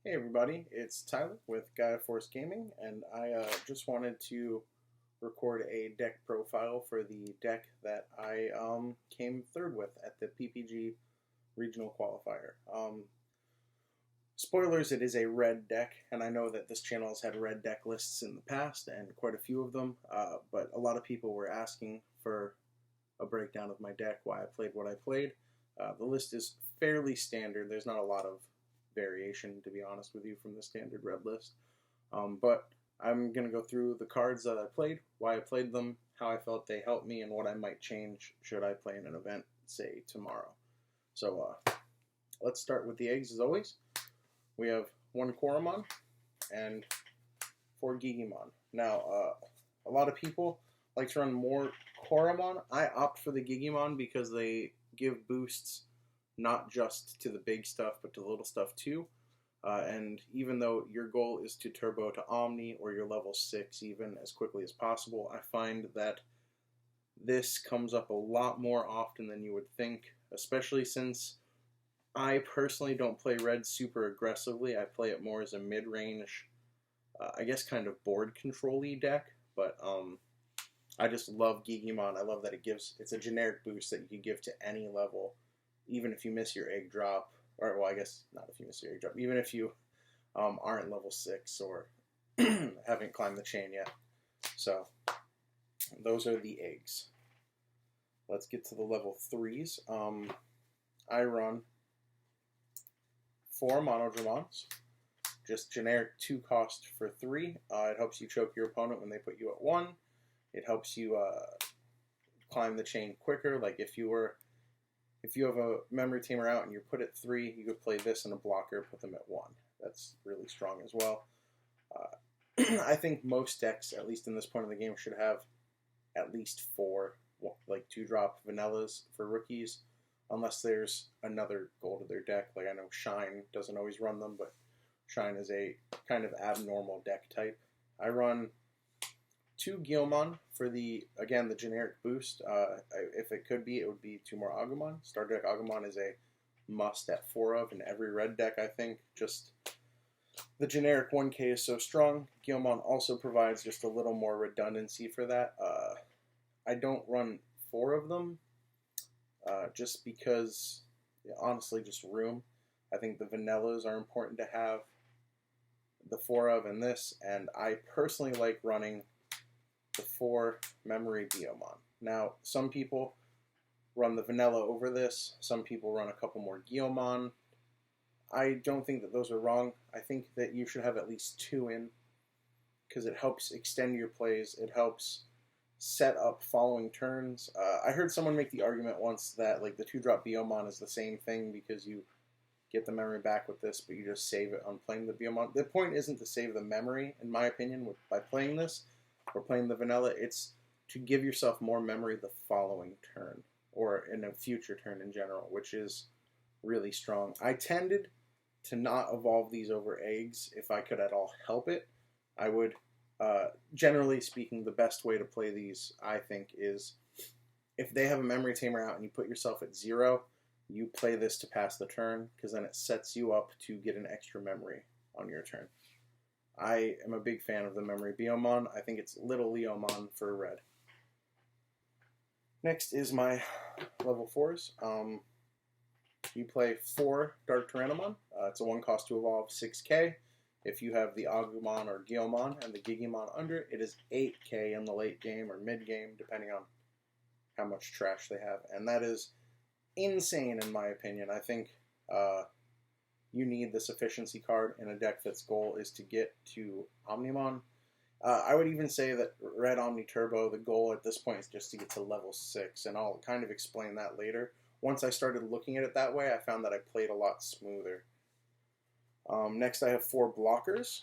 Hey everybody, it's Tyler with Gaia Force Gaming, and I just wanted to record a deck profile for the deck that I came third with at the PPG Regional Qualifier. Spoilers, it is a red deck, and I know that this channel has had red deck lists in the past, and quite a few of them, but a lot of people were asking for a breakdown of my deck, why I played what I played. The list is fairly standard. There's not a lot of variation, to be honest with you, from the standard red list. But I'm going to go through the cards that I played, why I played them, how I felt they helped me, and what I might change should I play in an event, say, tomorrow. So let's start with the eggs, as always. We have 1 Koromon and 4 Digimon. Now, a lot of people like to run more Koromon. I opt for the Digimon because they give boosts not just to the big stuff, but to the little stuff too. And even though your goal is to turbo to Omni or your level 6 even as quickly as possible, I find that this comes up a lot more often than you would think, especially since I personally don't play red super aggressively. I play it more as a mid-range, I guess kind of board control-y deck, but I just love Digimon. I love that it's a generic boost that you can give to any level, even if you miss your egg drop, or well, I guess not if you miss your egg drop, even if you aren't level 6 or haven't climbed the chain yet. So those are the eggs. Let's get to the level 3s. I run 4 Monodramons, just generic 2 cost for 3. It helps you choke your opponent when they put you at 1. It helps you climb the chain quicker. Like if you have a memory tamer out and you're put at 3, you could play this in a blocker, put them at 1. That's really strong as well. I think most decks, at least in this point of the game, should have at least 4 like 2-drop vanillas for rookies, unless there's another goal to their deck. Like I know Shine doesn't always run them, but Shine is a kind of abnormal deck type. I run 2 Guilmon for the generic boost. If it could be, it would be 2 more Agumon. Starter deck Agumon is a must at 4 of in every red deck, I think. Just the generic 1K is so strong. Guilmon also provides just a little more redundancy for that. I don't run 4 of them just because, honestly, just room. I think the vanillas are important to have the 4 of in this, and I personally like running the 4 memory Biomon. Now, some people run the vanilla over this. Some people run a couple more Guilmon. I don't think that those are wrong. I think that you should have at least 2 in, because it helps extend your plays. It helps set up following turns. I heard someone make the argument once that like the 2-drop Biomon is the same thing because you get the memory back with this, but you just save it on playing the Biomon. The point isn't to save the memory, in my opinion, by playing this or playing the vanilla. It's to give yourself more memory the following turn or in a future turn in general, which is really strong. I tended to not evolve these over eggs if I could at all help it. I would, generally speaking, the best way to play these, I think, is if they have a memory tamer out and you put yourself at 0, you play this to pass the turn, because then it sets you up to get an extra memory on your turn. I am a big fan of the memory Biomon. I think it's Little Leomon for red. Next is my level 4s. You play 4 Dark Tyrannomon. It's a 1 cost to evolve, 6k. If you have the Agumon or Guilmon and the Digimon under, it is 8k in the late game or mid game, depending on how much trash they have. And that is insane in my opinion. I think you need this efficiency card in a deck that's goal is to get to Omnimon. I would even say that Red Omni Turbo, the goal at this point is just to get to level 6, and I'll kind of explain that later. Once I started looking at it that way, I found that I played a lot smoother. Next I have 4 blockers.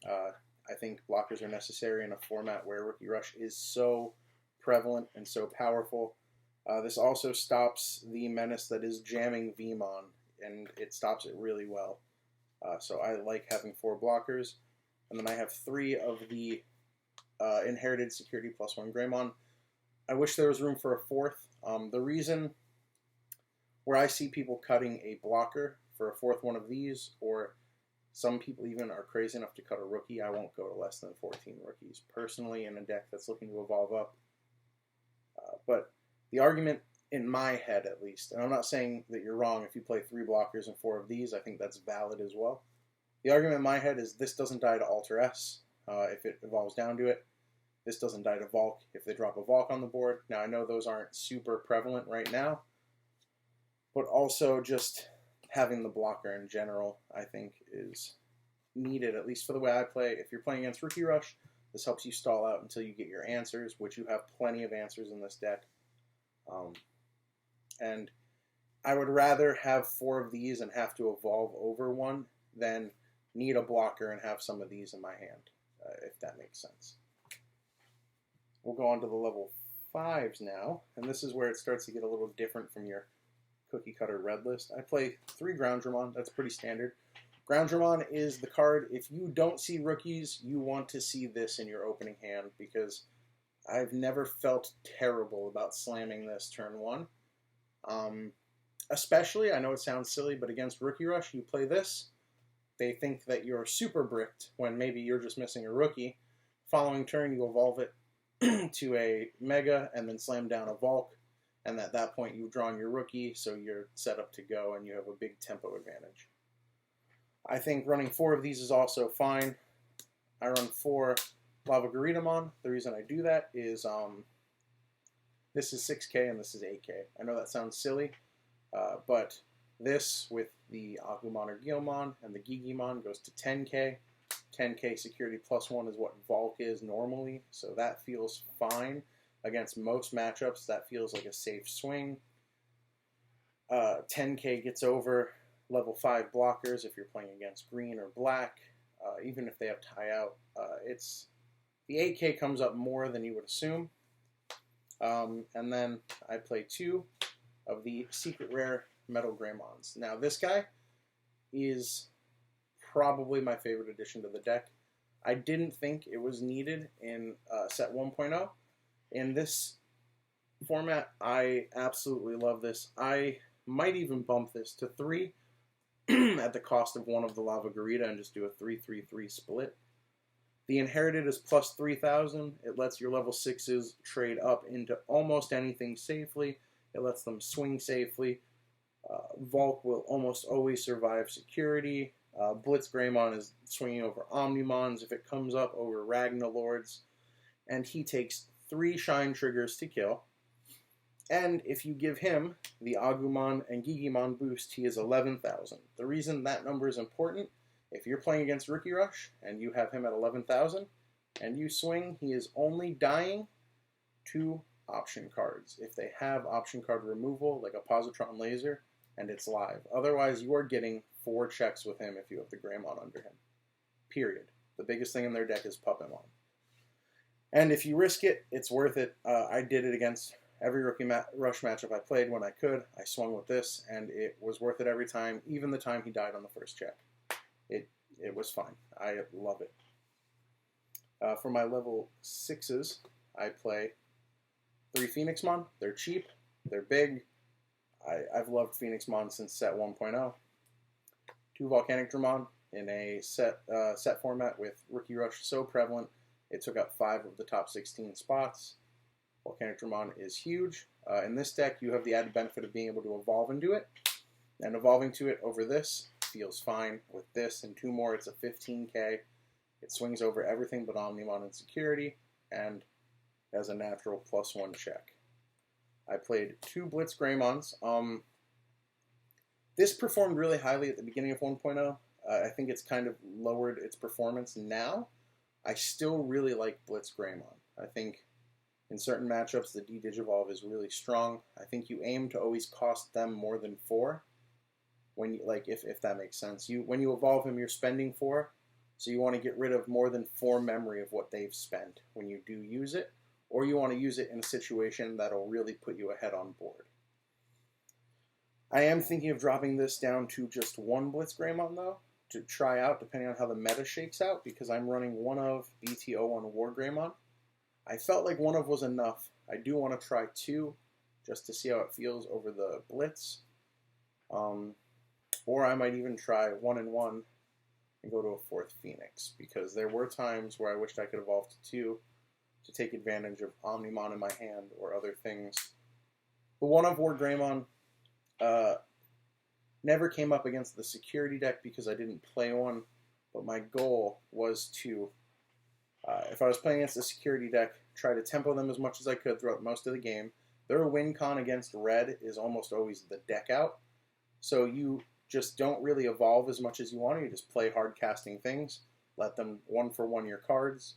I think blockers are necessary in a format where Rookie Rush is so prevalent and so powerful. This also stops the menace that is jamming Vmon, and it stops it really well. So I like having 4 blockers. And then I have 3 of the Inherited Security +1 Greymon. I wish there was room for a 4th. The reason where I see people cutting a blocker for a 4th one of these, or Some people even are crazy enough to cut a rookie. I won't go to less than 14 rookies personally in a deck that's looking to evolve up. But the argument in my head, at least, and I'm not saying that you're wrong if you play 3 blockers and 4 of these. I think that's valid as well. The argument in my head is this doesn't die to Alter S if it evolves down to it. This doesn't die to Volk if they drop a Volk on the board. Now, I know those aren't super prevalent right now, but also just having the blocker in general, I think, is needed, at least for the way I play. If you're playing against Rookie Rush, this helps you stall out until you get your answers, which you have plenty of answers in this deck. And I would rather have 4 of these and have to evolve over one than need a blocker and have some of these in my hand, if that makes sense. We'll go on to the level 5s now, and this is where it starts to get a little different from your cookie cutter red list. I play 3 Groundramon. That's pretty standard. Groundramon is the card, if you don't see rookies, you want to see this in your opening hand, because I've never felt terrible about slamming this turn 1. Especially, I know it sounds silly, but against Rookie Rush, you play this, they think that you're super bricked when maybe you're just missing a rookie. Following turn, you evolve it to a Mega and then slam down a Volk, and at that point you've drawn your rookie, so you're set up to go and you have a big tempo advantage. I think running 4 of these is also fine. I run 4 Lava Garidamon. The reason I do that is this is 6k and this is 8k. I know that sounds silly, but this with the Agumon or Guilmon and the Gigimon goes to 10k. 10k security +1 is what Volk is normally, so that feels fine. Against most matchups, that feels like a safe swing. 10k gets over level 5 blockers if you're playing against green or black, even if they have tie out. The 8k comes up more than you would assume. And then I play 2 of the secret rare Metal Greymons. Now this guy is probably my favorite addition to the deck. I didn't think it was needed in set 1.0. In this format, I absolutely love this. I might even bump this to 3 at the cost of 1 of the Lava Garita and just do a 3-3-3 split. The Inherited is plus 3,000. It lets your level 6s trade up into almost anything safely. It lets them swing safely. Volk will almost always survive security. Blitz Greymon is swinging over Omnimons if it comes up, over Ragnalords. And he takes 3 Shine Triggers to kill. And if you give him the Agumon and Gigimon boost, he is 11,000. The reason that number is important, if you're playing against Rookie Rush and you have him at 11,000 and you swing, he is only dying to option cards. If they have option card removal, like a Positron Laser, and it's live. Otherwise, you are getting 4 checks with him if you have the Greymon under him. Period. The biggest thing in their deck is Puppetmon. And if you risk it, it's worth it. I did it against every Rookie Rush matchup I played when I could. I swung with this, and it was worth it every time, even the time he died on the first check. It was fine. I love it. For my level 6s, I play 3 Phoenixmon. They're cheap. They're big. I've loved Phoenixmon since set 1.0. 2 Volcanic Dramon in a set format with Rookie Rush so prevalent, it took up 5 of the top 16 spots. Volcanic Dramon is huge. In this deck, you have the added benefit of being able to evolve into it. And evolving to it over this feels fine. With this and 2 more, it's a 15k. It swings over everything but Omnimon and security, and has a natural +1 check. I played 2 Blitz Greymons. This performed really highly at the beginning of 1.0. I think it's kind of lowered its performance now. I still really like Blitz Greymon. I think in certain matchups the D-Digivolve is really strong. I think you aim to always cost them more than 4. When you, like, if that makes sense. When you evolve him, you're spending 4, so you want to get rid of more than 4 memory of what they've spent when you do use it, or you want to use it in a situation that'll really put you ahead on board. I am thinking of dropping this down to just 1 Blitz Greymon, though, to try out, depending on how the meta shakes out, because I'm running 1 of BT01 War Greymon. I felt like 1 of was enough. I do want to try 2, just to see how it feels over the Blitz. Or I might even try 1 and 1 and go to a 4th Phoenix, because there were times where I wished I could evolve to 2 to take advantage of Omnimon in my hand or other things. The one of War Greymon never came up against the security deck because I didn't play one, but my goal was to, if I was playing against a security deck, try to tempo them as much as I could throughout most of the game. Their win con against red is almost always the deck out, so you just don't really evolve as much as you want to. You just play hard casting things, let them 1-for-1 your cards,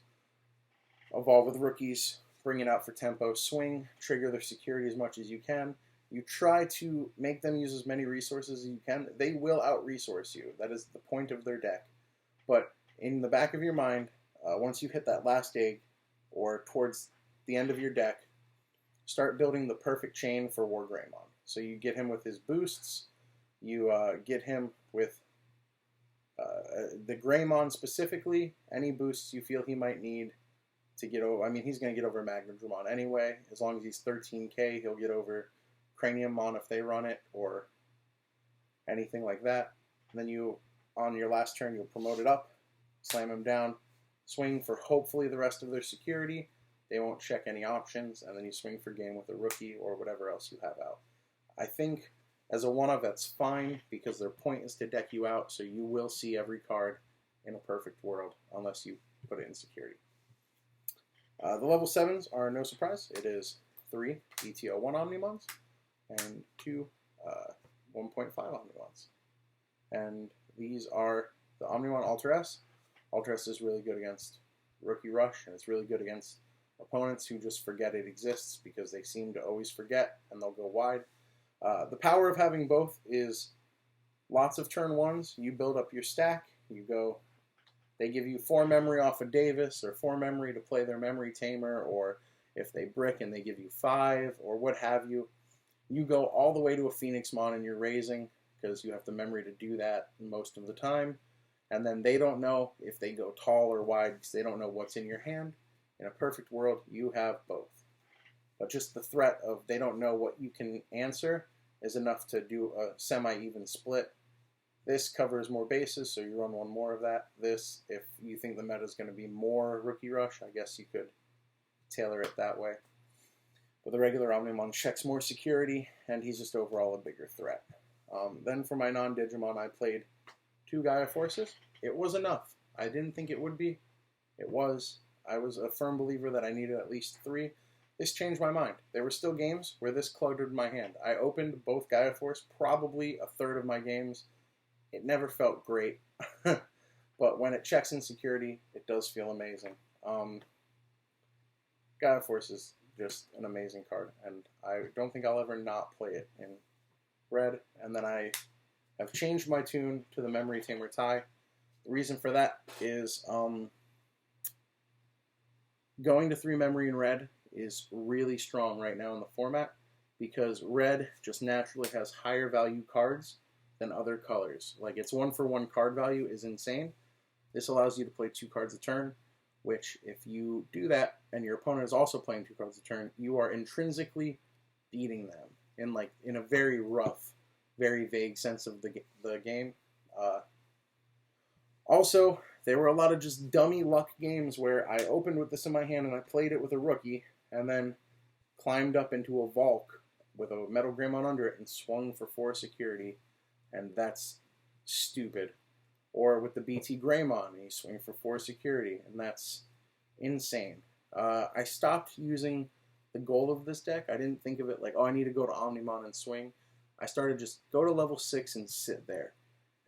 evolve with rookies, bring it out for tempo, swing, trigger their security as much as you can. You try to make them use as many resources as you can. They will out-resource you. That is the point of their deck. But in the back of your mind, once you hit that last egg, or towards the end of your deck, start building the perfect chain for War Greymon. So you get him with his boosts, you get him with the Greymon specifically, any boosts you feel he might need to get over. I mean, he's going to get over Magnadramon anyway. As long as he's 13k, he'll get over Craniummon if they run it, or anything like that. And then you, on your last turn, you'll promote it up, slam him down, swing for hopefully the rest of their security. They won't check any options, and then you swing for game with a rookie or whatever else you have out. I think as a 1-of, that's fine, because their point is to deck you out, so you will see every card in a perfect world, unless you put it in security. The level 7s are no surprise. It is 3 ETO 1 Omnimons and 2 1.5 Omnimons. And these are the Omnimon Ultra S. Ultra S is really good against Rookie Rush, and it's really good against opponents who just forget it exists, because they seem to always forget, and they'll go wide. The power of having both is lots of turn 1s. You build up your stack. You go. They give you 4 memory off of Davis, or 4 memory to play their memory tamer, or if they brick and they give you 5, or what have you. You go all the way to a Phoenixmon and you're raising, because you have the memory to do that most of the time. And then they don't know if they go tall or wide, because they don't know what's in your hand. In a perfect world, you have both. But just the threat of they don't know what you can answer is enough to do a semi-even split. This covers more bases, so you run 1 more of that. This, if you think the meta is going to be more Rookie Rush, I guess you could tailor it that way. But the regular Omnimon checks more security, and he's just overall a bigger threat. Then for my non-Digimon, I played 2 Gaia Forces. It was enough. I didn't think it would be. It was. I was a firm believer that I needed at least 3. This changed my mind. There were still games where this cluttered my hand. I opened both Gaia Force probably a third of my games. It never felt great. But when it checks in security, it does feel amazing. Gaia Force is just an amazing card, and I don't think I'll ever not play it in red. And then I have changed my tune to the Memory Tamer tie. The reason for that is going to 3 memory in red is really strong right now in the format, because red just naturally has higher value cards than other colors. Like, its 1-for-1 card value is insane. This allows you to play 2 cards a turn, which if you do that and your opponent is also playing 2 cards a turn, you are intrinsically beating them in a very rough, very vague sense of the game. Also, there were a lot of just dummy luck games where I opened with this in my hand and I played it with a rookie, and then climbed up into a Valk with a Metal Greymon under it and swung for 4 security, and that's stupid. Or with the BT Greymon, and you swing for 4 security, and that's insane. I stopped using the goal of this deck. I didn't think of it like, oh, I need to go to Omnimon and swing. I started just go to level 6 and sit there.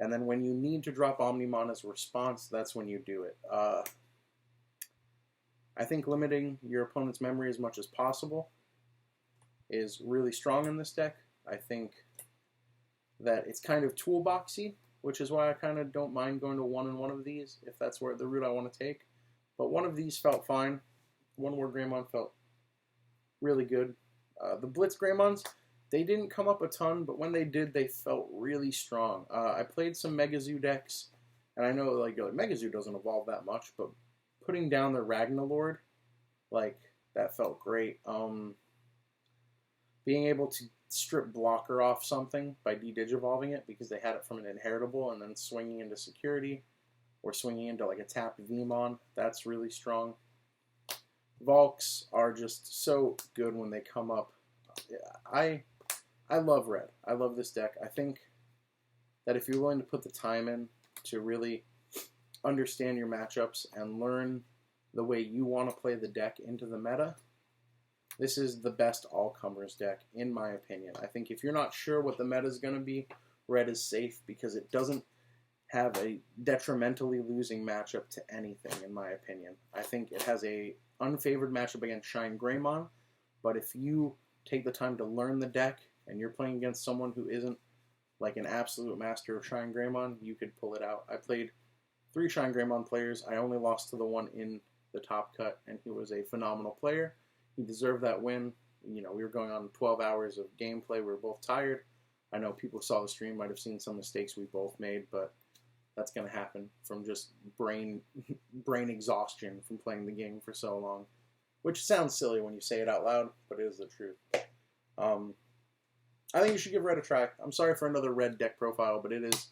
And then when you need to drop Omnimon as a response, that's when you do it. I think limiting your opponent's memory as much as possible is really strong in this deck. I think that it's kind of toolboxy, which is why I kind of don't mind going to 1 and 1 of these, if that's where the route I want to take. But 1 of these felt fine. 1 War Greymon felt really good. The Blitz Greymons, they didn't come up a ton, but when they did, they felt really strong. I played some Megazoo decks, and I know like Megazoo doesn't evolve that much, but putting down the Ragnalord, that felt great. Being able to strip blocker off something by de-digivolving it because they had it from an inheritable and then swinging into security, or swinging into like a tapped Vmon. That's really strong. Valks are just so good when they come up. I love red. I love this deck. I think that if you're willing to put the time in to really understand your matchups and learn the way you want to play the deck into the meta, this is the best all-comers deck, in my opinion. I think if you're not sure what the meta is going to be, red is safe because it doesn't have a detrimentally losing matchup to anything, in my opinion. I think it has a unfavored matchup against Shine Greymon, but if you take the time to learn the deck and you're playing against someone who isn't like an absolute master of Shine Greymon, you could pull it out. I played 3 Shine Greymon players. I only lost to the one in the top cut, and he was a phenomenal player. He deserved that win. You know, we were going on 12 hours of gameplay. We were both tired. I know people who saw the stream might have seen some mistakes we both made, but that's going to happen from just brain exhaustion from playing the game for so long, which sounds silly when you say it out loud, but it is the truth. I think you should give red a try. I'm sorry for another red deck profile, but it is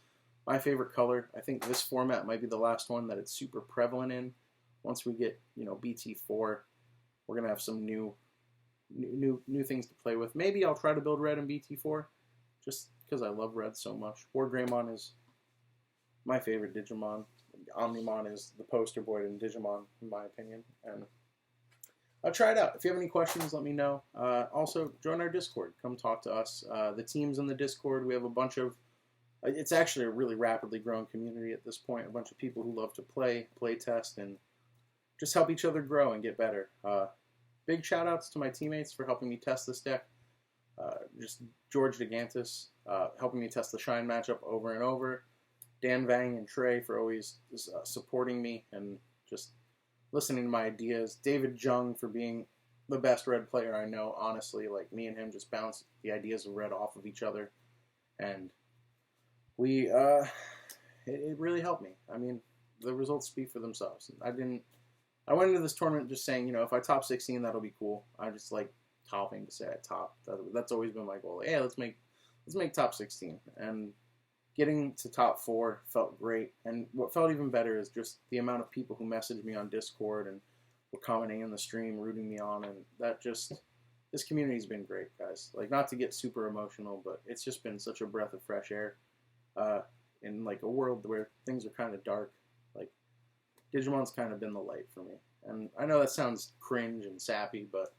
my favorite color. I think this format might be the last one that it's super prevalent in. Once we get, you know, BT4, we're going to have some new things to play with. Maybe I'll try to build red in BT4 just because I love red so much. War Greymon is my favorite Digimon. Omnimon is the poster boy in Digimon, in my opinion. And I'll try it out. If you have any questions, let me know. Also, join our Discord. Come talk to us. The team's in the Discord. We have a bunch of... It's actually a really rapidly growing community at this point. A bunch of people who love to play test, and just help each other grow and get better. Big shout-outs to my teammates for helping me test this deck. Just George DeGantis helping me test the Shine matchup over and over. Dan Vang and Trey for always supporting me and just listening to my ideas. David Jung for being the best red player I know, honestly. Like, me and him just bounce the ideas of red off of each other. And we, it really helped me. I mean, the results speak for themselves. I went into this tournament just saying, you know, if I top 16, that'll be cool. I just like topping to say I top. That's always been my goal. Hey, let's make top 16. And getting to top 4 felt great, and what felt even better is just the amount of people who messaged me on Discord and were commenting in the stream, rooting me on, and that just, this community's been great, guys. Like, not to get super emotional, but it's just been such a breath of fresh air in, like, a world where things are kind of dark. Like, Digimon's kind of been the light for me, and I know that sounds cringe and sappy, but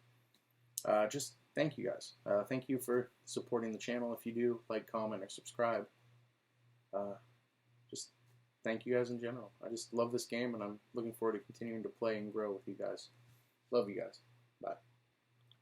just thank you guys. Thank you for supporting the channel. If you do, like, comment, or subscribe. Just thank you guys in general. I just love this game, and I'm looking forward to continuing to play and grow with you guys. Love you guys. Bye.